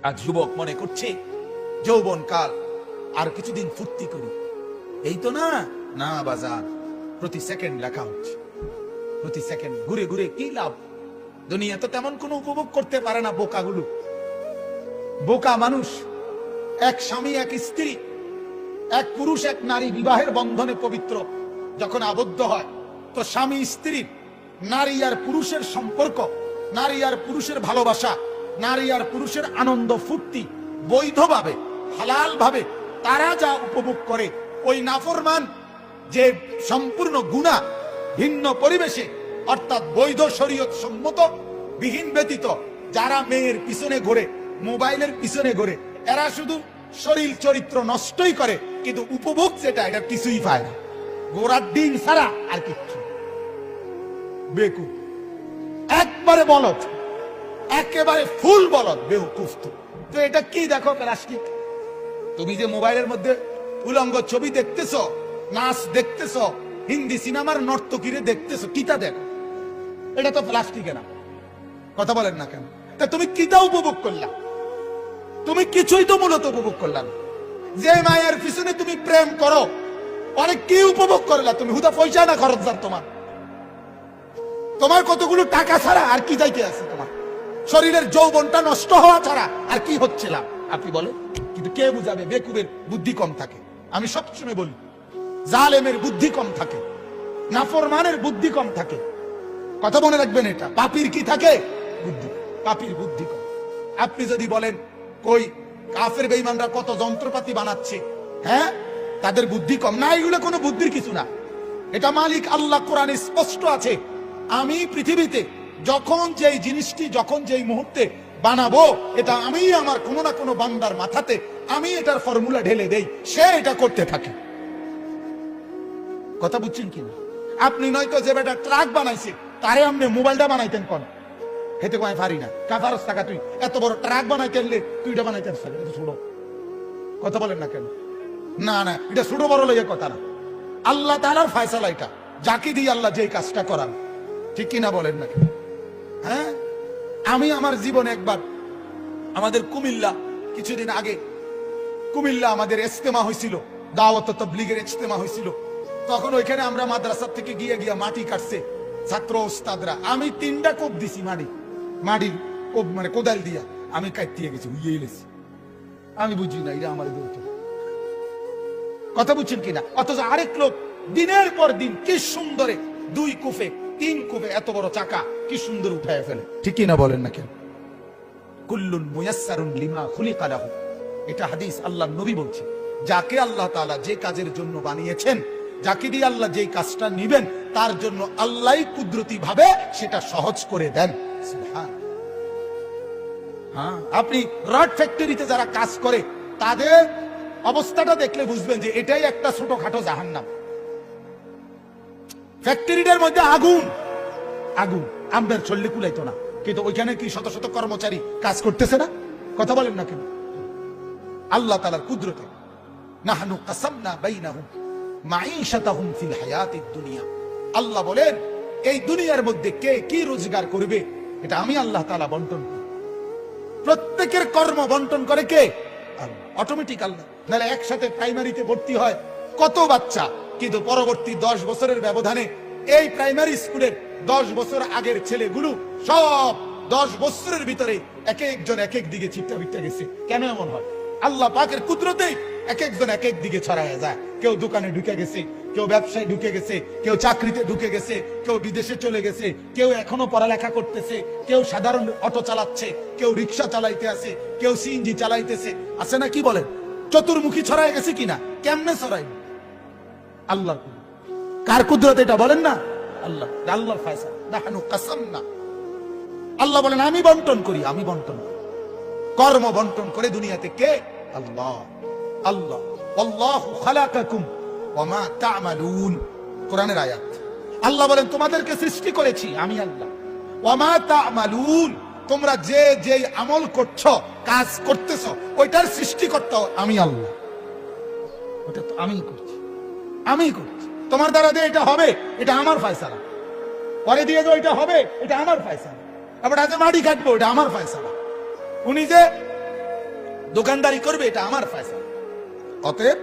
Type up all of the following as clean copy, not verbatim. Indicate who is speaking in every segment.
Speaker 1: আজ যুবক মনে করছে যৌবন কাল, আর কিছুদিন ফুর্তি করি, এই তো না। না বাজার, প্রতি সেকেন্ড লেখা হচ্ছে, প্রতি সেকেন্ড ঘুরে ঘুরে কি লাভ? দুনিয়া তো তেমন কোনো উপভোগ করতে পারে না বোকাগুলো। বোকা মানুষ। এক স্বামী এক স্ত্রী, এক পুরুষ এক নারী বিবাহের বন্ধনে পবিত্র যখন আবদ্ধ হয়, তো স্বামী স্ত্রীর, নারী আর পুরুষের সম্পর্ক, নারী আর পুরুষের ভালোবাসা, নারী আর পুরুষের আনন্দ ফুর্তি বৈধভাবে হালাল ভাবে তারা যা উপভোগ করে, ওই নাফরমান যে সম্পূর্ণ গুনাহ ভিন্ন পরিবেশে অর্থাৎ বৈধ শরীয়ত সম্মত বিহীন ব্যতীত যারা মেয়ের পিছনে ঘোরে, মোবাইলের পিছনে ঘোরে, এরা শুধু শরীর চরিত্র নষ্টই করে, কিন্তু উপভোগ যেটা এটা কিছুই পায় না। গোড়ার ডিম ছাড়া আর কিচ্ছু। বেকুব, একবারে বলদ, একেবারে ফুল বলদ, বেকুফ। তো এটা কি দেখো প্লাস্টিক? তুমি যে মোবাইলের মধ্যে উলঙ্গ ছবি দেখতেছো, নাচ দেখতেছো, হিন্দি সিনেমার নর্তকীরে দেখতেছো, কিতা দেখো? এটা তো প্লাস্টিকে না। কথা বলেন না কেন? তা তুমি কিতা উপভোগ করলা? তুমি কিছুই তো মূলত উপভোগ করলা না। যে মায়ের পিছনে তুমি প্রেম করো, অনেক কি উপভোগ করলা তুমি? হুদা পয়সা না খরচদার তোমার? তোমার কতগুলো টাকা ছাড়া আর কি যাইতে আছে? তোমার শরীরের যৌবনটা নষ্ট হওয়া ছাড়া আর কি হচ্ছিল আপনি বলেন? কিন্তু কে বুঝাবে? বেকুবের বুদ্ধি কম থাকে। আমি সবসময় বলি, জালেমের বুদ্ধি কম থাকে, নাফরমানের বুদ্ধি কম থাকে। কথা মনে রাখবেন এটা। পাপীর কি থাকে? বুদ্ধি। পাপীর বুদ্ধি কম। আপনি যদি বলেন কই কাফের বেঈমানরা কত যন্ত্রপাতি বানাচ্ছে, হ্যাঁ, তাদের বুদ্ধি কম না? এগুলো কোনো বুদ্ধির কিছু না। এটা মালিক আল্লাহ কোরআনে স্পষ্ট আছে, আমি পৃথিবীতে যখন যেই জিনিসটি যখন যেই মুহূর্তে বানাবো, এটা আমি আমার কোনো না কোনো বান্দার মাথাতে আমি এটার ফর্মুলা ঢেলে দেই, সে এটা করতে থাকে। কথা বুঝছেন কিনা? আপনি নয়তো যে বেটা ট্রাক বানাইছে তারে আপনি মোবাইলটা বানাইতেন কোন? হেতে কয় পারি না। কাফারস টাকা তুই এত বড় ট্রাক বানাইতে এলে তুই এটা বানাইতে পারছিস? এটা ছোট। কথা বলেন না কেন? না না, এটা ছোট বড় লইয়া কথা না। আল্লাহ তাআলার ফয়সালা এটা, যাকে দিয়ে আল্লাহ যেই কাজটা করান। ঠিক কিনা বলেন না? হ্যাঁ, আমি আমার জীবনে একবার আমাদের কুমিল্লা কিছুদিন আগে কুমিল্লা আমাদের ইজতেমা হয়েছিল, দাওয়াত ও তাবলীগের ইজতেমা হয়েছিল। তখন ওইখানে আমরা মাদ্রাসা থেকে গিয়ে মাটি কাটছে ছাত্র ওস্তাদরা। আমি 3টা কোপ দিছি, মাটির কোপ, মানে কোদাল দিয়া আমি কাটতে গেছি, উইয়ে গেছি। আমি বুঝি না এটা আমার দৌড়। কথা বুঝছেন কিনা? অথচ আরেক লোক দিনের পর দিন কি সুন্দরে 2 কুফে 3 কুফে এত বড় চাকা কি সুন্দর উঠায় ফেলে। ঠিক কিনা বলেন না কেন? কুল্লুন মুয়াসসারুন লিমা খুলিকা লাহু, এটা হাদিস, আল্লাহর নবী বলছে, যাকে আল্লাহ তাআলা যে কাজের জন্য বানিয়েছেন, যাকে দিয়ে আল্লাহ যেই কাজটা নিবেন, তার জন্য আল্লাহই কুদরতি ভাবে সেটা সহজ করে দেন। সুবহান। হ্যাঁ, আপনি রড ফ্যাক্টরিতে যারা কাজ করে তাদের অবস্থাটা দেখলে বুঝবেন যে এটাই একটা ছোটখাটো জাহান্নাম। ফ্যাক্টরিটার মধ্যে আগুন, আগুন আমাদের চললে কুলাইতো না, কিন্তু ওইখানে কি শত শত কর্মচারী কাজ করতেছে না? কথা বলেন না কেন? আল্লাহ তাআলার কুদরতে। নাহনু কাসামনা বাইনাহুম মাঈশাতাহুম ফিল হায়াতিদ দুনিয়া। আল্লাহ বলেন, এই দুনিয়ার মধ্যে কে কি রোজগার করবে এটা আমি আল্লাহ তাআলা বন্টন করি। প্রত্যেকের কর্ম বন্টন করে কে? অটোমেটিক আল্লাহ। নাহলে একসাথে প্রাইমারিতে ভর্তি হয় কত বাচ্চা, কিন্তু পরবর্তী 10 বছরের ব্যবধানে এই প্রাইমারি স্কুলের 10 বছর আগের ছেলেগুলো সব 10 বছরের ভিতরে এক একজন এক এক দিকে ছিটটা বিটটা গেছে। কেন এমন হয়? আল্লাহ পাকের কুদরতে এক একজন এক এক দিকে ছড়ায় যায়। কেউ দোকানে ঢুকে গেছে, কেউ ব্যবসায় ঢুকে গেছে, কেউ চাকরিতে ঢুকে গেছে, কেউ বিদেশে চলে গেছে, কেউ এখনো পড়ালেখা করতেছে, কেউ সাধারণ অটো চালাচ্ছে, কেউ রিক্সা চালাইতে আছে, কেউ সিএনজি চালাইতেছে। আছে না? কি বলেন? চতুর্মুখী ছড়ায় গেছে কিনা? কেমনে ছড়াই? আল্লাহ। কার কুদরত এটা বলেন না? আল্লাহ। আল্লাহর ফয়সালা। নাহনু কাসামনা। আল্লাহ বলেন আমি বন্টন করি, আমি বন্টন করি। কর্ম বন্টন করে দুনিয়াতে কে? আল্লাহ। আল্লাহ। আল্লাহু খালাকাকুম ওয়া মা তা'মালুন, কোরআনের আয়াত। আল্লাহ বলেন তোমাদেরকে সৃষ্টি করেছি আমি আল্লাহ। ওয়া মা তা'মালুন, তোমরা যে যে আমল করছো, কাজ করতেছো, ওইটার সৃষ্টিকর্তা আমি আল্লাহ। ওটা তো আমি করছি, আমি করছি। তোমার দ্বারা দিয়ে এটা হবে, এটা আমার ফয়সালা। পরে দিয়ে দাও, এটা হবে, এটা আমার ফয়সালা। আবার আজ মাটি কাটবো, এটা আমার ফয়সালা। উনি যে দোকানদারি করবে, এটা আমার ফয়সালা। অতএব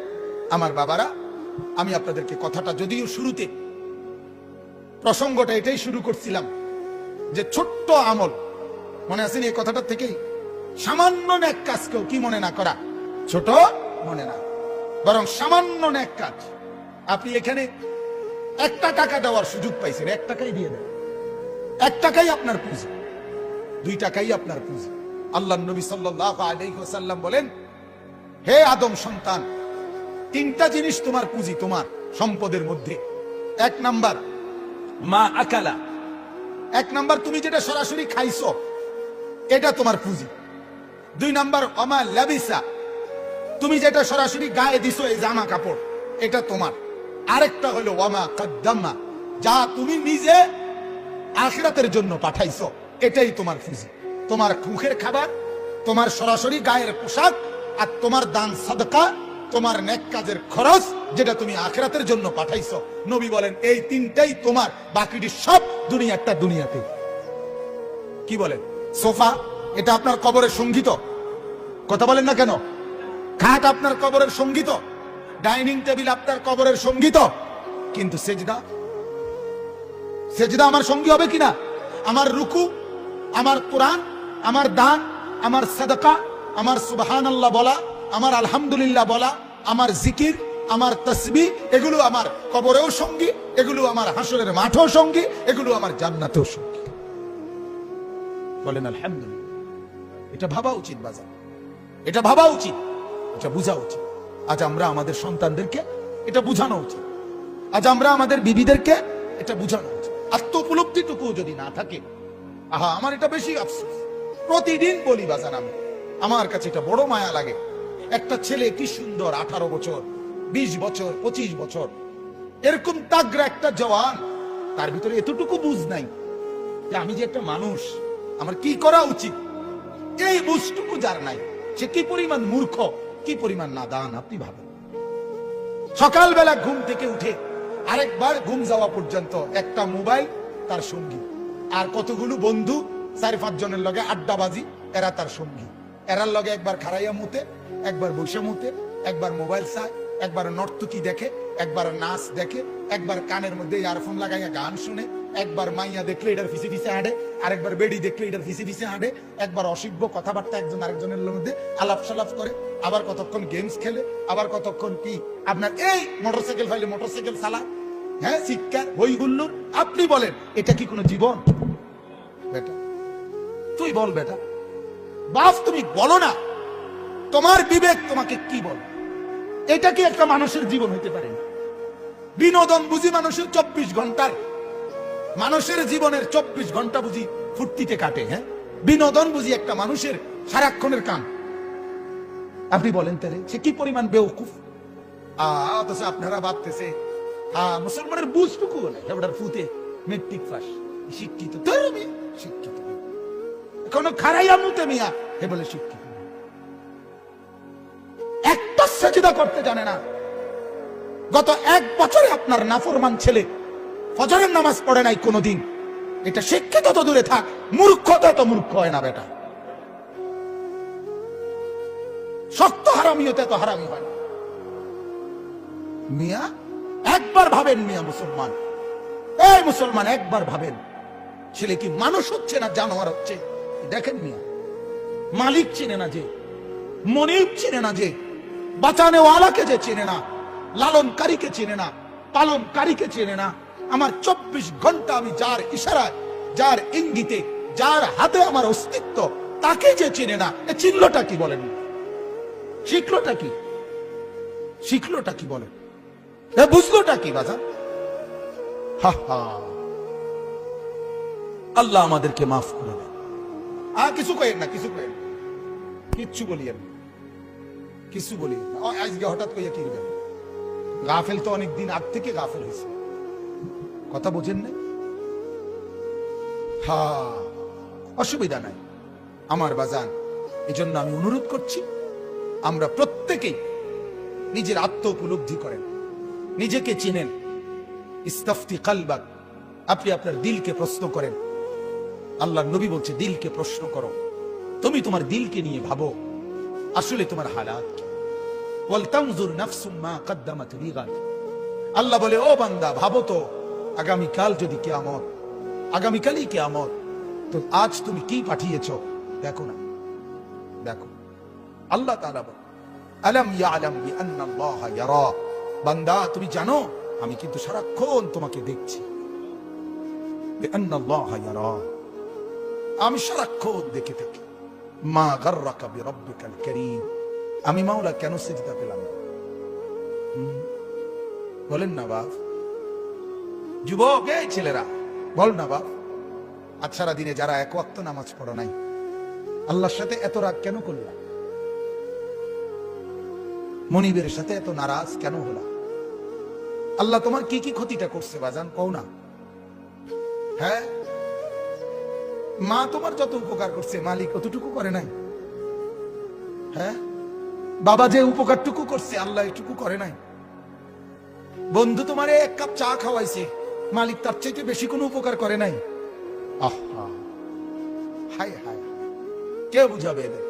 Speaker 1: আমার বাবারা, আমি আপনাদেরকে কথাটা যদিও শুরুতে প্রসঙ্গটা এটাই শুরু করছিলাম যে ছোট্ট আমল, মনে আছেন এই কথাটা থেকেই, সামান্য নেক কাজকেও কি মনে না করা, ছোট মনে না, বরং সামান্য নেক কাজ। আপনি এখানে 1 টাকা দেওয়ার সুযোগ পাইছেন, 1 টাকাই দিয়ে দেন, 1 টাকাই আপনার পুঁজি, 2 টাকাই আপনার পুঁজি। আল্লাহর নবী সাল্লাল্লাহু আলাইহি ওয়াসাল্লাম বলেন, হে আদম সন্তান, 3টা জিনিস তোমার পুঁজি, তোমার সম্পদের মধ্যে। 1 নাম্বার মা আকালা, 1 নাম্বার তুমি যেটা সরাসরি খাইছো, এটা তোমার পুঁজি। 2 নাম্বার ওমা লাবিসা, তুমি যেটা সরাসরি গায়ে দিছো, এই জামা কাপড়, এটা তোমার। আরেকটা হলো ওয়ামা কদ্দামা, যা তুমি নিজে আখিরাতের জন্য পাঠাইছো, এটাই তোমার পুঁজি। তোমার মুখের খাবার, তোমার সরাসরি গায়ের পোশাক, আর তোমার দান সাদকা, তোমার নেক কাজের খরচ, যেটা তুমি আখিরাতের জন্য পাঠাইছো। নবী বলেন এই 3টাই তোমার, বাকিটি সব দুনিয়াটা দুনিয়াতে। কি বলেন? সোফা, এটা আপনার কবরের সঙ্গীত, কথা বলেন না কেন? খাট আপনার কবরের সঙ্গীত, ডাইনিং টেবিল আপনার কবরের সঙ্গীত, কিন্তু সেজদা, সেজদা আমার সঙ্গী হবে কিনা? আমার রুকু, আমার কোরআন, আমার দান, আমার সাদাকা, আমার সুবহানাল্লাহ বলা, আমার আলহামদুলিল্লাহ বলা, আমার জিকির, আমার তাসবিহ, এগুলো আমার কবরেও সঙ্গী, এগুলো আমার হাসরের মাঠেও সঙ্গী, এগুলো আমার জান্নাতেও সঙ্গী। বলেন আলহামদুলিল্লাহ। এটা ভাবা উচিত বাজার, এটা ভাবা উচিত, এটা বোঝা উচিত। আজ আমরা আমাদের সন্তানদেরকে এটা বুঝানো উচিত, আজ আমরা আমাদের বিবিদেরকে এটা বুঝানো উচিত। আত্ম উপলব্ধিটুকু যদি না থাকে, আহা, আমার এটা বেশি আফসোস। প্রতিদিন বলি বাজান, আমি, আমার কাছে এটা বড় মায়া লাগে। একটা ছেলে কি সুন্দর, 18 বছর, 20 বছর, 25 বছর, এরকম তাগড়া একটা জওয়ান, তার ভিতরে এতটুকু বুঝ নাই যে আমি যে একটা মানুষ, আমার কি করা উচিত, এই বুঝটুকু যার নাই, সে কি পরিমাণ মূর্খ, কি পরিমাণ নাদান। আপনি ভাবেন, সকালবেলা ঘুম থেকে উঠে আরেকবার ঘুম যাওয়া পর্যন্ত একটা মোবাইল তার সঙ্গী, আর কতগুলো বন্ধু 4-5 জনের লগে আড্ডাবাজি, এরা তার সঙ্গী। এরার লগে একবার খারাইয়া মুতে, একবার বসে মুতে, একবার মোবাইল চায়, একবার নর্তকী দেখে, একবার নাচ দেখে, একবার কানের মধ্যে ইয়ারফোন লাগাইয়া গান শুনে, একবার মাইয়া দেখলে এটার ফিসে ফিসে হাঁটে, আরেকবার বেড়ি দেখলে এটার ফিসে ফিসে হাঁটে, একবার অসভ্য কথাবার্তা একজন আরেকজনের মধ্যে আলাপ সালাপ করে, আবার কতক্ষণ গেমস খেলে, আবার কতক্ষণ কি আপনার এই মোটরসাইকেল ফাইলে মোটরসাইকেল চালা, হ্যাঁ, শিক্ষা হই হুল্লুর। আপনি বলেন এটা কি কোনো জীবন? বেটা তুই বল, বেটা বাপ তুমি বলো না, তোমার বিবেক তোমাকে কি বল? এটা কি একটা মানুষের জীবন হইতে পারে? বিনোদন বুঝি মানুষের 24 ঘন্টার, মানুষের জীবনের 24 ঘন্টা বুঝি ফুর্তিতে কাটে, হ্যাঁ, বিনোদন বুঝি একটা মানুষের সারাক্ষণের কাম। আপনি বলেন তাহলে সে কি পরিমাণ বেওকুফ। অথচ আপনারা ভাবতেছে মুসলমানের বুঝটুকু নেই, এবার ফুতে মেট্রিক পাস, শিক্ষিত, শিক্ষিত, কোনো খারাইয়া মুতে মিয়া হে বলে শিক্ষিত, একটা সেজদা করতে জানে না। গত 1 বছরে আপনার নাফরমান ছেলে ফজরের নামাজ পড়ে নাই কোনোদিন। এটা শিক্ষিত তো দূরে থাক, মূর্খ তো মূর্খ হয় না বেটা। শক্ত হারামি হতে তো হারামি হয় না। মিয়া একবার ভাবেন, মিয়া মুসলমান, এই মুসলমান একবার ভাবেন, ছেলে কি মানুষ হচ্ছে না জানোয়ার হচ্ছে? দেখেন মিয়া, মালিক চেনে না যে, মনিব চেনে না যে, বাঁচানেওয়ালাকে যে চেনে না, লালনকারীকে চেনে না, পালনকারীকে চেনে না, আমার 24 ঘন্টা আমি যার ইশারায়, যার ইঙ্গিতে, যার হাতে আমার অস্তিত্ব, তাকে যে চেনে না, এ চিনলটা কি বলেন? শিখলোটা কি? শিখলোটা কি বলেন? এ বুঝলোটা কি বাজার? হা হা, আল্লাহ আমাদেরকে মাফ করে দেন। কিছু কয়েন না, কিছু কয়েন, কিচ্ছু বলিয়েন, কিছু বলি আজকে হঠাৎ কইয়া কি করবেন? গাফেল তো অনেক দিন আগ থেকে গাফেল হয়েছে, কথা বোঝেন না? হ্যাঁ, অসুবিধা নাই আমার বাজান। এই জন্য আমি অনুরোধ করছি, আমরা প্রত্যেকেই নিজের আত্ম উপলব্ধি করেন, নিজেকে চিনেন। ইস্তাফতি কালবাক, আপনি আপনার দিলকে প্রশ্ন করেন। আল্লাহর নবী বলছে দিলকে প্রশ্ন করো, তুমি তোমার দিলকে নিয়ে ভাবো। আসলে তোমার হালাত কি। ওয়ালতানজুর নাফসুম মা কদ্দামাত লিগাদ। আল্লাহ বলে, ও বান্দা, ভাবো তো আগামীকাল যদি কিয়ামত, আগামীকালই কিয়ামত, তো আজ তুমি কি পাঠিয়েছো দেখো না, দেখো। আল্লাহ তাআলা বলে, আলাম ইয়ালাম বিআন্নাল্লাহা ইয়ারা। বান্দা, তুমি জানো আমি কিন্তু সারাক্ষণ তোমাকে দেখছি। বিআন্নাল্লাহা ইয়ারা, আমি সারাক্ষণ দেখে থাকি। মা গাররাকা বিরাব্বিকাল কারীম। আমি মাওলা কেন সিজদা পেলাম না? বলেন না বাপ, যুবক, এই ছেলেরা বল না বাপ, আজ সারা দিনে যারা এক ওয়াক্ত নামাজ পড়ো নাই, আল্লাহর সাথে এত রাগ কেন করলা? মনিবের সাথে এত নারাজ কেন হলা? আল্লাহ তোমার কি কি ক্ষতিটা করছে বাজান, কও না। হ্যাঁ, মা তোমার যত উপকার করছে মালিক অতটুকু করে নাই? হ্যাঁ, বাবা যে উপকারটুকু করছে আল্লাহ এটুকু করে নাই? বন্ধু তোমারে এক কাপ চা খাওয়াইছে, মালিক তার চাইতে বেশি কোনো উপকার করে নাই? আহা, হায় হায়, কে বুঝাবে এদের?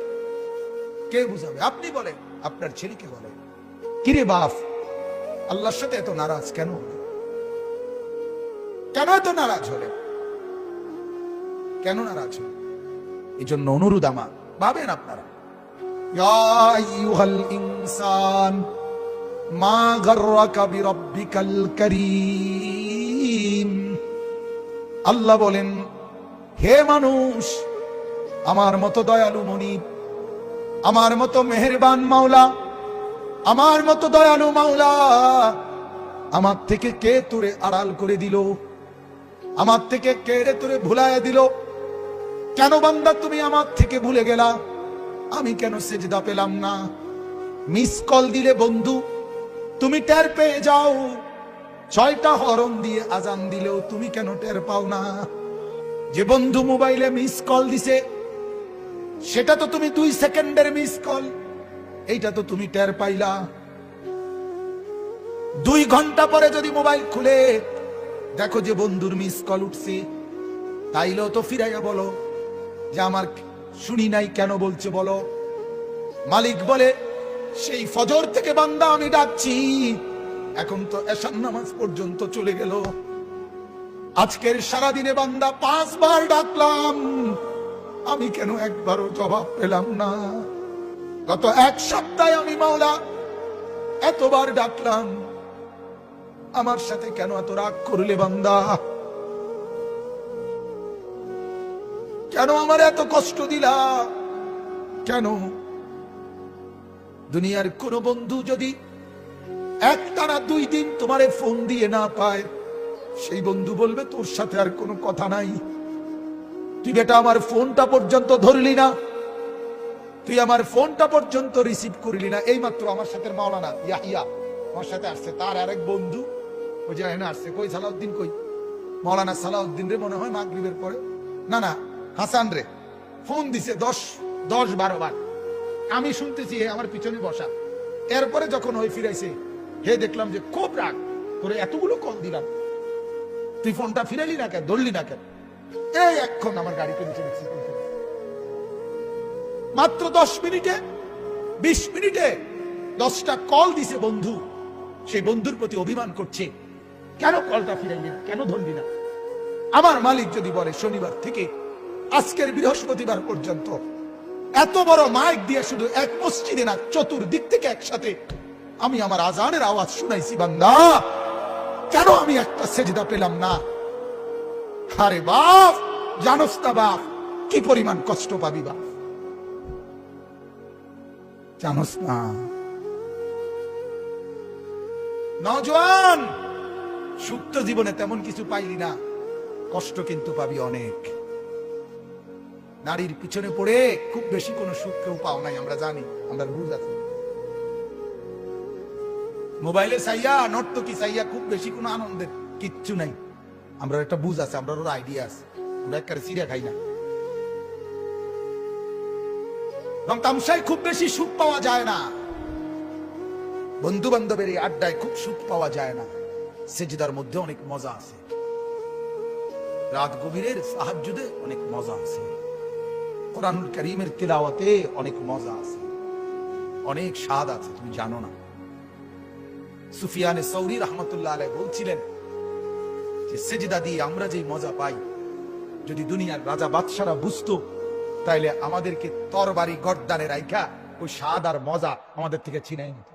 Speaker 1: কে বুঝাবে? আপনি বলেন, আপনার ছেলেকে বলেন, কিরে বাপ, আল্লাহর সাথে এত নারাজ কেন হলে? কেন এত নারাজ হলে? কেন নারাজ হলে? এই জন্য অনুরোধ আমার, ভাবেন আপনারা। ইয়া আইয়ুহাল ইনসান মা গাররাকা বিরাব্বিকাল কারীম। আল্লাহ বলেন, হে মানুষ, আমার মতো দয়ালু মনিব, আমার মতো মেহেরবান মাওলা, আমার মতো দয়ালু মাওলা, আমার থেকে কে তোরে আড়াল করে দিল? আমার থেকে কে রে তোরে ভুলাইয়া দিল? কেন বান্দা তুমি আমার থেকে ভুলে গেলা? আমি কেন সিজদা পেলাম না? মিস কল দিলে বন্ধু তুমি টের পেয়ে যাও, 6টা হরন দিয়ে আজান দিলেও তুমি কেন টের পাও না? যে বন্ধু মোবাইলে মিস কল দিছে সেটা তো তুমি 2 সেকেন্ডের মিস কল, এইটা তো তুমি টের পাইলা। 2 ঘন্টা পরে যদি মোবাইল খুলে দেখো যে বন্ধুর মিস কল উঠছে, তাইলেও তো ফিরাইয়া বলো যে আমার শুনি নাই, কেন বলছে বলো। মালিক বলে, সেই ফজর থেকে বান্দা আমি ডাকছি, এখন তো এশার নামাজ পর্যন্ত চলে গেল। আজকের সারাদিনে বান্দা 5 বার ডাকলাম, আমি কেন একবারও জবাব পেলাম না? গত 1 সপ্তাহে আমি মাওলা এতবার ডাকলাম, আমার সাথে কেন এত রাগ করলে বান্দা? কেন আমার এত কষ্ট দিলা? কেন? দুনিয়ার কোন বন্ধু যদি একটানা 2 দিন তোমারে ফোন দিয়ে না পায়, সেই বন্ধু বলবে তোর সাথে আর কোনো কথা নাই। তুই বেটা আমার ফোনটা পর্যন্ত ধরলি না, তুই আমার ফোনটা পর্যন্ত রিসিভ করলি না। এই মাত্র আমার সাথে মাওলানা ইয়াহিয়া আমার সাথে আসছে, তার আরেক বন্ধু ওই যে এখানে আসছে, কই সালাউদ্দিন, কই মাওলানা সালাউদ্দিন রে, মনে হয় মাগরিবের পরে, না না হাসান রে, ফোন দিছে 10-12 বার। আমি শুনতেছি, হে আমার পিছনে বসা। এরপরে যখন ওই ফিরাইছে, হে দেখলাম যে খুব রাগ করে, এতগুলো কল দিলাম, তুই ফোনটা ফিরাইলি না কেন, ধরলি না কেন? এই এখন আমার গাড়িতে নিচে দেখছি, মাত্র 10 মিনিটে 20 মিনিটে 10টা কল দিছে বন্ধু। সেই বন্ধুর প্রতি অভিমান করছে, কেন কলটা ফিরাইলি না, কেন ধরলি না? আমার মালিক যদি বলে শনিবার থেকে আজকের বৃহস্পতিবার পর্যন্ত এত বড় মাইক দিয়ে শুধু এক মসজিদে না, চতুর্দিক থেকে একসাথে আমি আমার আজানের আওয়াজ শুনাইছি, বান্দা কেন আমি একটা সেজদা পেলাম না? আরে বাপ, জানোস না বাপ কি পরিমাণ কষ্ট পাবি বাপ, জানোস না? নওজোয়ান, সুপ্ত জীবনে তেমন কিছু পাইলি না, কষ্ট কিন্তু পাবি অনেক। নারীর পিছনে পড়ে খুব বেশি কোনো সুখ কেউ পাও নাই, আমরা জানি, আমরা বুঝ আছি। মোবাইলে চাইয়া, নর্তকী চাইয়া খুব বেশি কোনো আনন্দের কিচ্ছু নাই, আমরা একটা বুঝ আছে, আমরা ওর আইডিয়া আছে, আমরা একবারে চিড়া খাই না। রং তামসায় খুব বেশি সুখ পাওয়া যায় না, বন্ধু বান্ধবের এই আড্ডায় খুব সুখ পাওয়া যায় না। সেজদার মধ্যে অনেক মজা আছে, রাত গভীরের তাহাজ্জুদে অনেক মজা আছে, কোরআনুল কারীমের তিলাওয়াতে অনেক মজা আছে। অনেক স্বাদ আছে, তুমি জানো না। সুফিয়ানে সৌরি রহমতুল্লাহ আলাইহি বলছিলেন যে সেজদা দিয়ে আমরা যে মজা পাই, যদি দুনিয়ার রাজা বাদশারা বুঝতো, তাইলে আমাদেরকে তরবারি গর্দানে রাইখা ওই স্বাদ আর মজা আমাদের থেকে ছিনাই নিত।